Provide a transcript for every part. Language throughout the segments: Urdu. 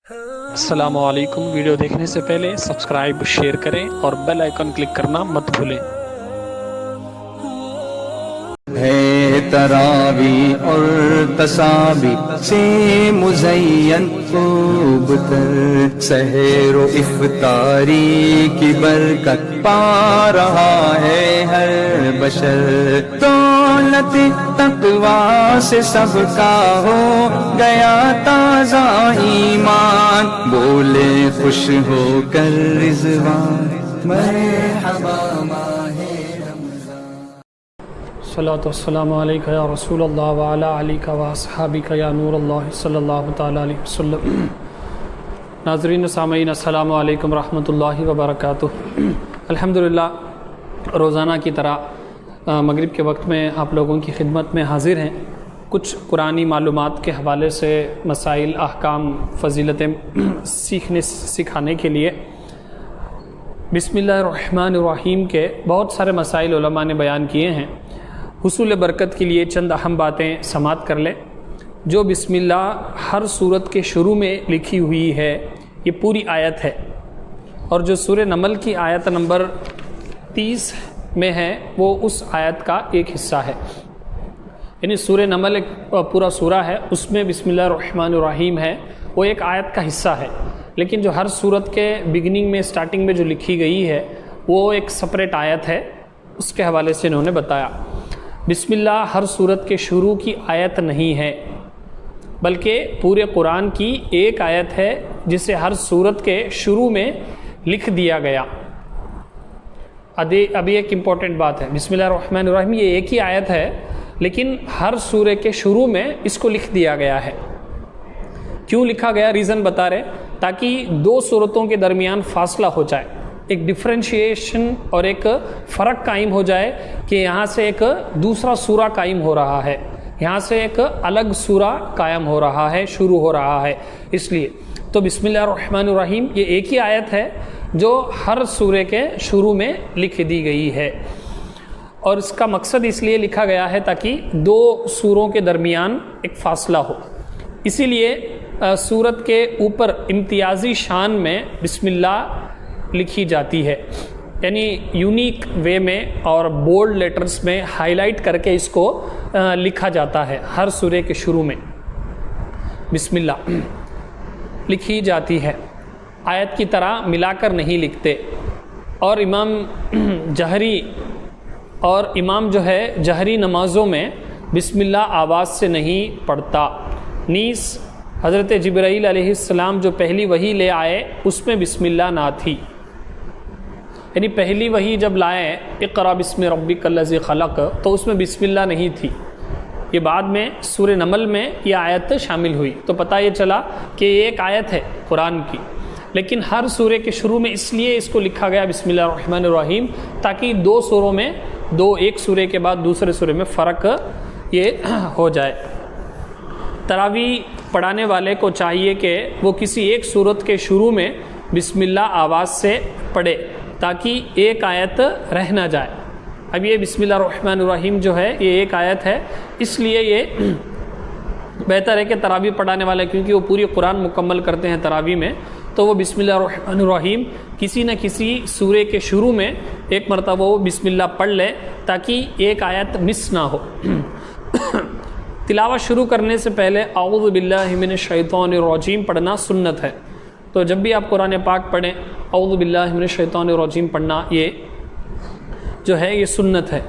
السلام علیکم۔ ویڈیو دیکھنے سے پہلے سبسکرائب شیئر کریں اور بیل آئیکن کلک کرنا مت بھولیں۔ ہے تراوی اور تسابی سے مزین خوب تر، سحر و افطاری کی برکت پا رہا ہے ہر بشر، دولت تقویٰ سے سب کا ہو گیا تازہ ایمان، بولے خوش ہو کر رضوان مرحبا ماہ صلاۃ والسلام علیکہ یا رسول اللہ وعلی آلکہ و اصحابکہ یا نور اللہ صلی اللہ تعالیٰ علیہ وسلم۔ ناظرین و سامعین، السلام علیکم ورحمۃ اللہ وبرکاتہ۔ الحمدللہ روزانہ کی طرح مغرب کے وقت میں آپ لوگوں کی خدمت میں حاضر ہیں، کچھ قرآنی معلومات کے حوالے سے مسائل، احکام، فضیلتیں سکھانے کے لیے۔ بسم اللہ الرحمن الرحیم کے بہت سارے مسائل علماء نے بیان کیے ہیں۔ حصول برکت کے لیے چند اہم باتیں سماعت کر لیں۔ جو بسم اللہ ہر سورت کے شروع میں لکھی ہوئی ہے، یہ پوری آیت ہے، اور جو سورہ نمل کی آیت نمبر 30 میں ہے وہ اس آیت کا ایک حصہ ہے۔ یعنی سورہ نمل ایک پورا سورہ ہے، اس میں بسم اللہ الرحمن الرحیم ہے، وہ ایک آیت کا حصہ ہے، لیکن جو ہر سورت کے بگننگ میں، سٹارٹنگ میں جو لکھی گئی ہے وہ ایک سپریٹ آیت ہے، اس کے حوالے سے انہوں نے بتایا۔ بسم اللہ ہر سورت کے شروع کی آیت نہیں ہے، بلکہ پورے قرآن کی ایک آیت ہے جسے ہر سورت کے شروع میں لکھ دیا گیا۔ ابھی ایک امپورٹنٹ بات ہے، بسم اللہ الرحمن الرحیم یہ ایک ہی آیت ہے، لیکن ہر سورے کے شروع میں اس کو لکھ دیا گیا ہے۔ کیوں لکھا گیا؟ ریزن بتا رہے، تاکہ دو سورتوں کے درمیان فاصلہ ہو جائے، ایک ڈیفرینشیشن اور ایک فرق قائم ہو جائے کہ یہاں سے ایک دوسرا سورہ قائم ہو رہا ہے، یہاں سے ایک الگ سورہ قائم ہو رہا ہے، شروع ہو رہا ہے۔ اس لیے تو بسم اللہ الرحمن الرحیم یہ ایک ہی آیت ہے جو ہر سورے کے شروع میں لکھ دی گئی ہے، اور اس کا مقصد اس لیے لکھا گیا ہے تاکہ دو سوروں کے درمیان ایک فاصلہ ہو۔ اسی لیے سورت کے اوپر امتیازی شان میں بسم اللہ لکھی جاتی ہے، یعنی یونیک وے میں اور بولڈ لیٹرز میں ہائی لائٹ کر کے اس کو لکھا جاتا ہے۔ ہر سورے کے شروع میں بسم اللہ لکھی جاتی ہے، آیت کی طرح ملا کر نہیں لکھتے۔ اور امام جو ہے جہری نمازوں میں بسم اللہ آواز سے نہیں پڑھتا، نیز حضرت جبرائیل علیہ السلام جو پہلی وحی لے آئے اس میں بسم اللہ نہ تھی، یعنی پہلی وحی جب لائے اقرا بسم ربک الذی خلق تو اس میں بسم اللہ نہیں تھی، یہ بعد میں سورہ نمل میں یہ آیت شامل ہوئی، تو پتہ یہ چلا کہ یہ ایک آیت ہے قرآن کی، لیکن ہر سورے کے شروع میں اس لیے اس کو لکھا گیا بسم اللہ الرحمن الرحیم تاکہ دو سوروں میں ایک سورے کے بعد دوسرے سورے میں فرق یہ ہو جائے۔ تراویح پڑھانے والے کو چاہیے کہ وہ کسی ایک سورت کے شروع میں بسم اللہ آواز سے پڑھے تاکہ ایک آیت رہ نہ جائے۔ اب یہ بسم اللہ الرحمن الرحیم جو ہے یہ ایک آیت ہے، اس لیے یہ بہتر ہے کہ تراویح پڑھانے والے، کیونکہ وہ پوری قرآن مکمل کرتے ہیں تراویح میں، تو وہ بسم اللہ الرحمن الرحیم کسی نہ کسی سورے کے شروع میں ایک مرتبہ وہ بسم اللہ پڑھ لے تاکہ ایک آیت مس نہ ہو۔ تلاوت شروع کرنے سے پہلے اعوذ باللہ من الشیطان الرجیم پڑھنا سنت ہے، تو جب بھی آپ قرآن پاک پڑھیں اعوذ باللہ من الشیطان الرجیم پڑھنا یہ جو ہے یہ سنت ہے۔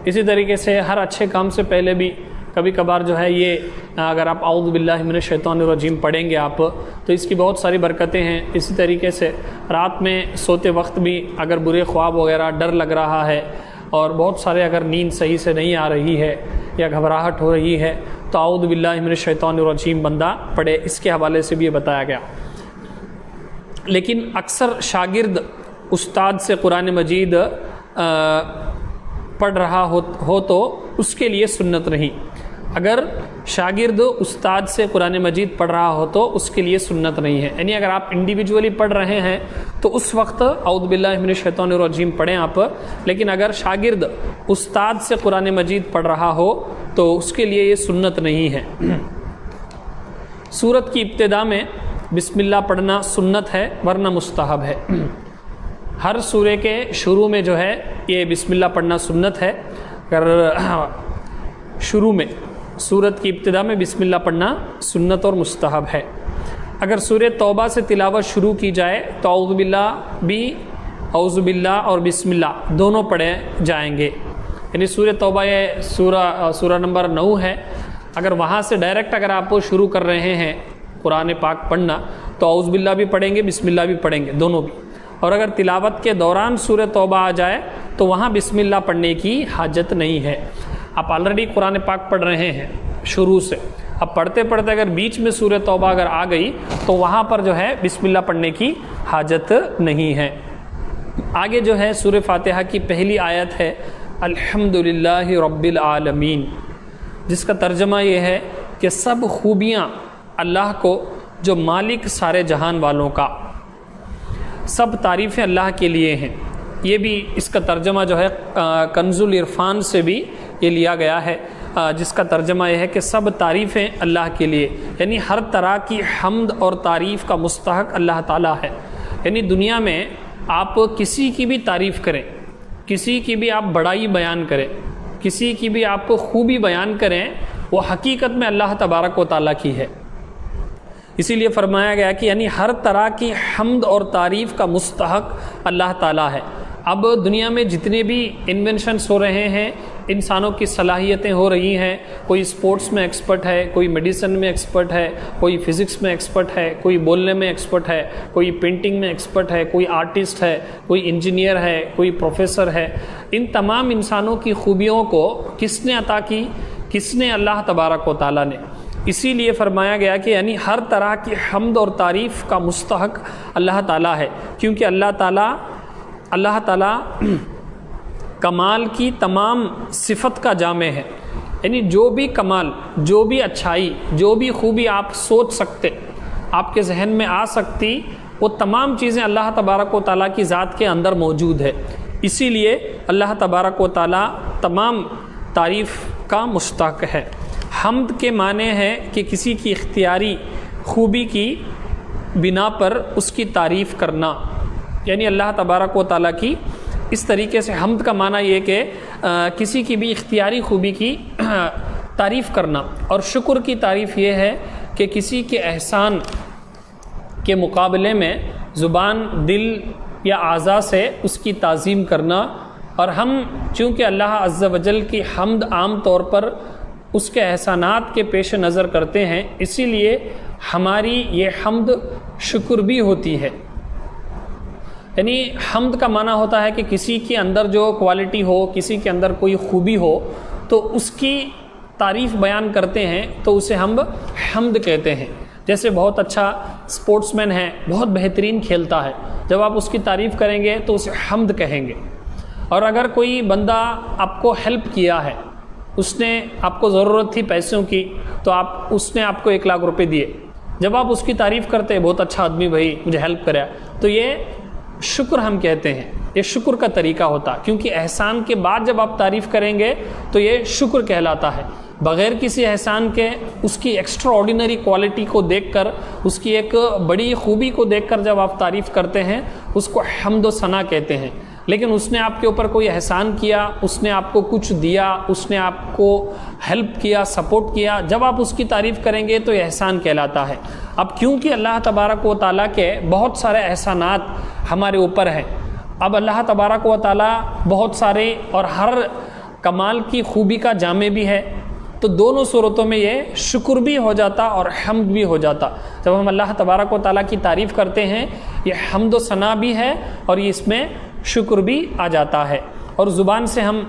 اسی طریقے سے ہر اچھے کام سے پہلے بھی کبھی کبھار جو ہے یہ اگر آپ اعوذ باللہ من الشیطان الرجیم پڑھیں گے آپ تو اس کی بہت ساری برکتیں ہیں۔ اسی طریقے سے رات میں سوتے وقت بھی اگر برے خواب وغیرہ، ڈر لگ رہا ہے اور بہت سارے اگر نیند صحیح سے نہیں آ رہی ہے یا گھبراہٹ ہو رہی ہے تو اعوذ باللہ من الشیطان الرجیم بندہ پڑھے، اس کے حوالے سے بھی یہ بتایا گیا۔ لیکن اکثر شاگرد استاد سے قرآن مجید پڑھ رہا ہو تو اس کے لیے سنت نہیں۔ اگر شاگرد استاد سے قرآن مجید پڑھ رہا ہو تو اس کے لیے سنت نہیں ہے، یعنی اگر آپ انڈیویجولی پڑھ رہے ہیں تو اس وقت اعوذ باللہ من الشیطان الرجیم پڑھیں آپ، لیکن اگر شاگرد استاد سے قرآن مجید پڑھ رہا ہو تو اس کے لیے یہ سنت نہیں ہے۔ سورت کی ابتدا میں بسم اللہ پڑھنا سنت ہے ورنہ مستحب ہے۔ ہر سورے کے شروع میں جو ہے یہ بسم اللہ پڑھنا سنت ہے، اگر شروع میں سورت کی ابتدا میں بسم اللہ پڑھنا سنت اور مستحب ہے۔ اگر سورہ توبہ سے تلاوت شروع کی جائے تو اعوذ باللہ بھی، اعوذ باللہ اور بسم اللہ دونوں پڑھے جائیں گے، یعنی سورہ توبہ یہ سورہ نمبر 9 ہے، اگر وہاں سے ڈائریکٹ اگر آپ شروع کر رہے ہیں قرآن پاک پڑھنا تو اعوذ باللہ بھی پڑھیں گے، بسم اللہ بھی پڑھیں گے، دونوں بھی۔ اور اگر تلاوت کے دوران سورہ توبہ آ جائے تو وہاں بسم اللہ پڑھنے کی حاجت نہیں ہے۔ آپ آلریڈی قرآن پاک پڑھ رہے ہیں شروع سے، اب پڑھتے پڑھتے اگر بیچ میں سورہ توبہ اگر آ گئی تو وہاں پر جو ہے بسم اللہ پڑھنے کی حاجت نہیں ہے۔ آگے جو ہے سورہ فاتحہ کی پہلی آیت ہے الحمدللہ رب العالمین، جس کا ترجمہ یہ ہے کہ سب خوبیاں اللہ کو جو مالک سارے جہان والوں کا، سب تعریفیں اللہ کے لیے ہیں۔ یہ بھی اس کا ترجمہ جو ہے کنز العرفان سے بھی یہ لیا گیا ہے، جس کا ترجمہ یہ ہے کہ سب تعریفیں اللہ کے لیے، یعنی ہر طرح کی حمد اور تعریف کا مستحق اللہ تعالیٰ ہے۔ یعنی دنیا میں آپ کسی کی بھی تعریف کریں، کسی کی بھی آپ بڑائی بیان کریں، کسی کی بھی آپ خوبی بیان کریں، وہ حقیقت میں اللہ تبارک و تعالیٰ کی ہے۔ اسی لیے فرمایا گیا کہ یعنی ہر طرح کی حمد اور تعریف کا مستحق اللہ تعالیٰ ہے۔ اب دنیا میں جتنے بھی انوینشنز ہو رہے ہیں، انسانوں کی صلاحیتیں ہو رہی ہیں، کوئی اسپورٹس میں ایکسپرٹ ہے، کوئی میڈیسن میں ایکسپرٹ ہے، کوئی فزکس میں ایکسپرٹ ہے، کوئی بولنے میں ایکسپرٹ ہے، کوئی پینٹنگ میں ایکسپرٹ ہے، کوئی آرٹسٹ ہے، کوئی انجینئر ہے، کوئی پروفیسر ہے۔ ان تمام انسانوں کی خوبیوں کو کس نے عطا کی؟ کس نے؟ اللہ تبارک و تعالیٰ نے۔ اسی لیے فرمایا گیا کہ یعنی ہر طرح کی حمد اور تعریف کا مستحق اللہ تعالیٰ ہے، کیونکہ اللہ تعالیٰ کمال کی تمام صفت کا جامع ہے۔ یعنی جو بھی کمال، جو بھی اچھائی، جو بھی خوبی آپ سوچ سکتے، آپ کے ذہن میں آ سکتی، وہ تمام چیزیں اللہ تبارک و تعالیٰ کی ذات کے اندر موجود ہے۔ اسی لیے اللہ تبارک و تعالیٰ تمام تعریف کا مستحق ہے۔ حمد کے معنی ہے کہ کسی کی اختیاری خوبی کی بنا پر اس کی تعریف کرنا، یعنی اللہ تبارک و تعالیٰ کی اس طریقے سے حمد کا معنی یہ کہ کسی کی بھی اختیاری خوبی کی تعریف کرنا، اور شکر کی تعریف یہ ہے کہ کسی کے احسان کے مقابلے میں زبان، دل یا اعضاء سے اس کی تعظیم کرنا۔ اور ہم چونکہ اللہ عز و جل کی حمد عام طور پر اس کے احسانات کے پیش نظر کرتے ہیں، اسی لیے ہماری یہ حمد شکر بھی ہوتی ہے۔ یعنی حمد کا معنی ہوتا ہے کہ کسی کے اندر جو کوالٹی ہو، کسی کے اندر کوئی خوبی ہو تو اس کی تعریف بیان کرتے ہیں تو اسے ہم حمد کہتے ہیں۔ جیسے بہت اچھا اسپورٹس مین ہے، بہت بہترین کھیلتا ہے، جب آپ اس کی تعریف کریں گے تو اسے حمد کہیں گے۔ اور اگر کوئی بندہ آپ کو ہیلپ کیا ہے، اس نے آپ کو ضرورت تھی پیسوں کی تو اس نے آپ کو 1 لاکھ روپے دیے، جب آپ اس کی تعریف کرتے ہیں بہت اچھا آدمی بھائی مجھے ہیلپ کرا، تو یہ شکر ہم کہتے ہیں، یہ شکر کا طریقہ ہوتا، کیونکہ احسان کے بعد جب آپ تعریف کریں گے تو یہ شکر کہلاتا ہے۔ بغیر کسی احسان کے اس کی ایکسٹرا آرڈینری کوالٹی کو دیکھ کر، اس کی ایک بڑی خوبی کو دیکھ کر جب آپ تعریف کرتے ہیں اس کو حمد و ثنا کہتے ہیں۔ لیکن اس نے آپ کے اوپر کوئی احسان کیا، اس نے آپ کو کچھ دیا، اس نے آپ کو ہیلپ کیا، سپورٹ کیا، جب آپ اس کی تعریف کریں گے تو یہ احسان کہلاتا ہے۔ اب کیونکہ اللہ تبارک و تعالیٰ کے بہت سارے احسانات ہمارے اوپر ہیں، اب اللہ تبارک و تعالیٰ بہت سارے اور ہر کمال کی خوبی کا جامع بھی ہے، تو دونوں صورتوں میں یہ شکر بھی ہو جاتا اور حمد بھی ہو جاتا۔ جب ہم اللہ تبارک و تعالیٰ کی تعریف کرتے ہیں یہ حمد و ثنا بھی ہے اور یہ اس میں شکر بھی آ جاتا ہے۔ اور زبان سے ہم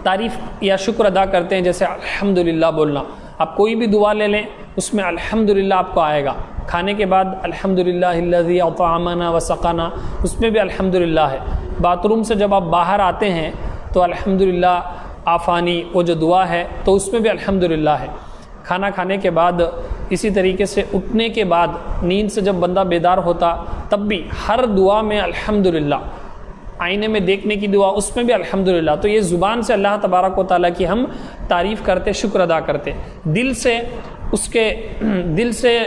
تعریف یا شکر ادا کرتے ہیں، جیسے الحمدللہ بولنا، آپ کوئی بھی دعا لے لیں اس میں الحمدللہ آپ کو آئے گا۔ کھانے کے بعد الحمدللہ الذی اطعمنا وسقانا، اس میں بھی الحمدللہ ہے۔ باتھ روم سے جب آپ باہر آتے ہیں تو الحمدللہ آفانی، وہ جو دعا ہے تو اس میں بھی الحمدللہ ہے۔ کھانا کھانے کے بعد، اسی طریقے سے اٹھنے کے بعد، نیند سے جب بندہ بیدار ہوتا تب بھی ہر دعا میں الحمدللہ، آئینے میں دیکھنے کی دعا اس میں بھی الحمدللہ۔ تو یہ زبان سے اللہ تبارک و تعالیٰ کی ہم تعریف کرتے، شکر ادا کرتے۔ دل سے اس کے دل سے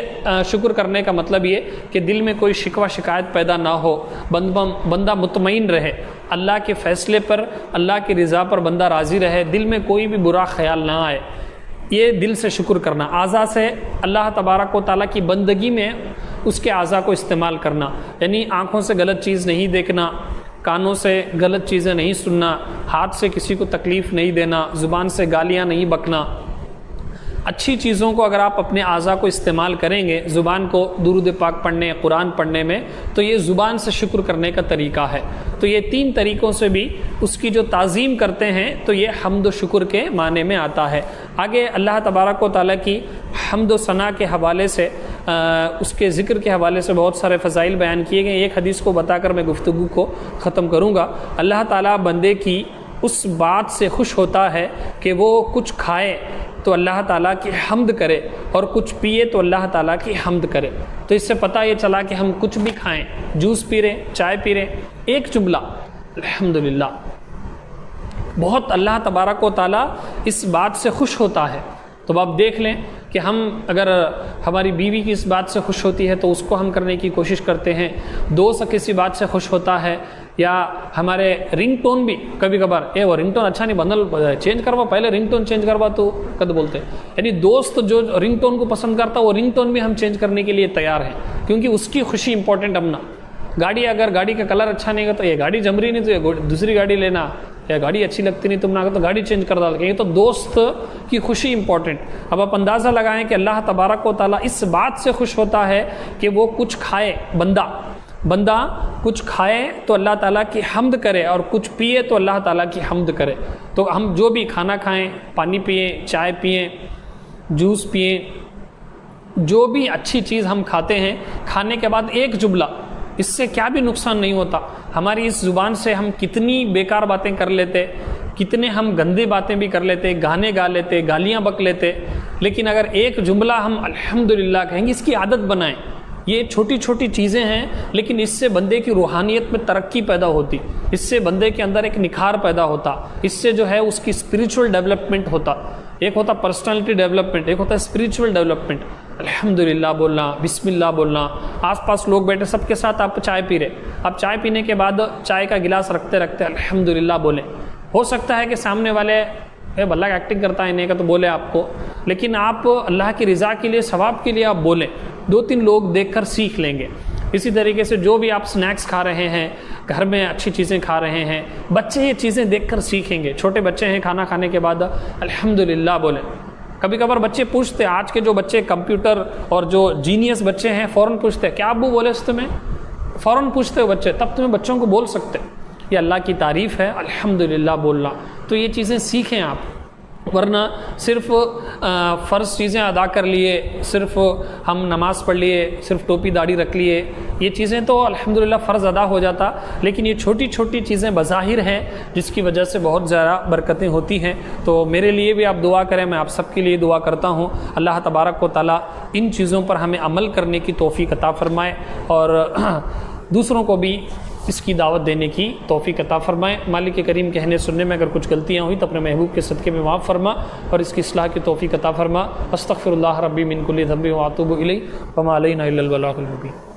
شکر کرنے کا مطلب یہ کہ دل میں کوئی شکوہ شکایت پیدا نہ ہو، بندہ مطمئن رہے، اللہ کے فیصلے پر، اللہ کی رضا پر بندہ راضی رہے، دل میں کوئی بھی برا خیال نہ آئے، یہ دل سے شکر کرنا۔ اعضاء سے اللہ تبارک و تعالیٰ کی بندگی میں اس کے اعضاء کو استعمال کرنا، یعنی آنکھوں سے غلط چیز نہیں دیکھنا، کانوں سے غلط چیزیں نہیں سننا، ہاتھ سے کسی کو تکلیف نہیں دینا، زبان سے گالیاں نہیں بکنا۔ اچھی چیزوں کو اگر آپ اپنے اعضاء کو استعمال کریں گے، زبان کو درود پاک پڑھنے، قرآن پڑھنے میں، تو یہ زبان سے شکر کرنے کا طریقہ ہے۔ تو یہ 3 طریقوں سے بھی اس کی جو تعظیم کرتے ہیں تو یہ حمد و شکر کے معنی میں آتا ہے۔ آگے اللہ تبارک و تعالیٰ کی حمد و ثنا کے حوالے سے، اس کے ذکر کے حوالے سے بہت سارے فضائل بیان کیے گئے۔ ایک حدیث کو بتا کر میں گفتگو کو ختم کروں گا۔ اللہ تعالیٰ بندے کی اس بات سے خوش ہوتا ہے کہ وہ کچھ کھائے تو اللہ تعالیٰ کی حمد کرے، اور کچھ پیے تو اللہ تعالیٰ کی حمد کرے۔ تو اس سے پتہ یہ چلا کہ ہم کچھ بھی کھائیں، جوس پی رہے، چائے پی رہے، ایک جملہ الحمدللہ، بہت اللہ تبارک و تعالیٰ اس بات سے خوش ہوتا ہے۔ تو آپ دیکھ لیں کہ ہم اگر ہماری بیوی کی اس بات سے خوش ہوتی ہے تو اس کو ہم کرنے کی کوشش کرتے ہیں، دوست کسی بات سے خوش ہوتا ہے، یا ہمارے رنگ ٹون بھی کبھی کبھار وہ رنگ ٹون اچھا نہیں بدل چینج کروا، پہلے رنگ ٹون چینج کروا تو کد بولتے ہیں، یعنی دوست جو رنگ ٹون کو پسند کرتا وہ رنگ ٹون بھی ہم چینج کرنے کے لیے تیار ہیں، کیونکہ اس کی خوشی امپورٹنٹ اپنا۔ گاڑی اگر گاڑی کا کلر اچھا نہیں گا تو یہ گاڑی جم رہی نہیں تو یہ دوسری گاڑی لینا، یا گاڑی اچھی لگتی نہیں تم نے تو گاڑی چینج کر ڈال کے، یہ تو دوست کی خوشی امپورٹنٹ۔ اب آپ اندازہ لگائیں کہ اللہ تبارک و تعالیٰ اس بات سے خوش ہوتا ہے کہ وہ کچھ کھائے، بندہ کچھ کھائے تو اللہ تعالیٰ کی حمد کرے، اور کچھ پیے تو اللہ تعالیٰ کی حمد کرے۔ تو ہم جو بھی کھانا کھائیں، پانی پئیں، چائے پئیں، جوس پئیں، جو بھی اچھی چیز ہم کھاتے ہیں، کھانے کے بعد ایک جملہ، اس سے کیا بھی نقصان نہیں ہوتا۔ ہماری اس زبان سے ہم کتنی بیکار باتیں کر لیتے، کتنے ہم گندی باتیں بھی کر لیتے، گانے گا لیتے، گالیاں بک لیتے، لیکن اگر ایک جملہ ہم الحمدللہ کہیں گے، اس کی عادت بنائیں۔ یہ چھوٹی چھوٹی چیزیں ہیں، لیکن اس سے بندے کی روحانیت میں ترقی پیدا ہوتی، اس سے بندے کے اندر ایک نکھار پیدا ہوتا، اس سے جو ہے اس کی اسپریچول ڈیولپمنٹ ہوتا۔ ایک ہوتا پرسنالٹی ڈیولپمنٹ، ایک ہوتا اسپریچول ڈیولپمنٹ۔ الحمدللہ بولنا، بسم اللہ بولنا، آس پاس لوگ بیٹھے سب کے ساتھ آپ چائے پی رہے، آپ چائے پینے کے بعد چائے کا گلاس رکھتے رکھتے الحمدللہ بولیں۔ ہو سکتا ہے کہ سامنے والے بلّہ کا ایکٹنگ کرتا ہے نہیں کا تو بولے آپ کو، لیکن آپ اللہ کی رضا کے لیے، ثواب کے لیے آپ بولیں، 2-3 لوگ دیکھ کر سیکھ لیں گے۔ اسی طریقے سے جو بھی آپ سنیکس کھا رہے ہیں، گھر میں اچھی چیزیں کھا رہے ہیں، بچے یہ چیزیں دیکھ کر سیکھیں گے۔ چھوٹے بچے ہیں، کھانا کھانے کے بعد الحمدللہ بولیں۔ کبھی کبھار بچے پوچھتے، آج کے جو بچے کمپیوٹر اور جو جینیس بچے ہیں فوراً پوچھتے کیا ابو بولے اس تمہیں، فوراً پوچھتے ہو بچے، تب تمہیں بچوں کو بول سکتے، یہ اللہ کی تعریف ہے الحمدللہ بولنا۔ تو یہ چیزیں سیکھیں آپ، ورنہ صرف فرض چیزیں ادا کر لیے، صرف ہم نماز پڑھ لیے، صرف ٹوپی داڑھی رکھ لیے، یہ چیزیں تو الحمدللہ فرض ادا ہو جاتا، لیکن یہ چھوٹی چھوٹی چیزیں بظاہر ہیں جس کی وجہ سے بہت زیادہ برکتیں ہوتی ہیں۔ تو میرے لیے بھی آپ دعا کریں، میں آپ سب کے لیے دعا کرتا ہوں، اللہ تبارک و تعالیٰ ان چیزوں پر ہمیں عمل کرنے کی توفیق عطا فرمائے، اور دوسروں کو بھی اس کی دعوت دینے کی توفیق عطا فرمائے۔ مالک کریم کہنے سننے میں اگر کچھ غلطیاں ہوئی تو اپنے محبوب کے صدقے میں معاف فرما، اور اس کی اصلاح کی توفیق عطا فرما۔ استغفر اللہ ربی من کل ذنب واتوب الیہ وما علینا الا البلاغ المبین۔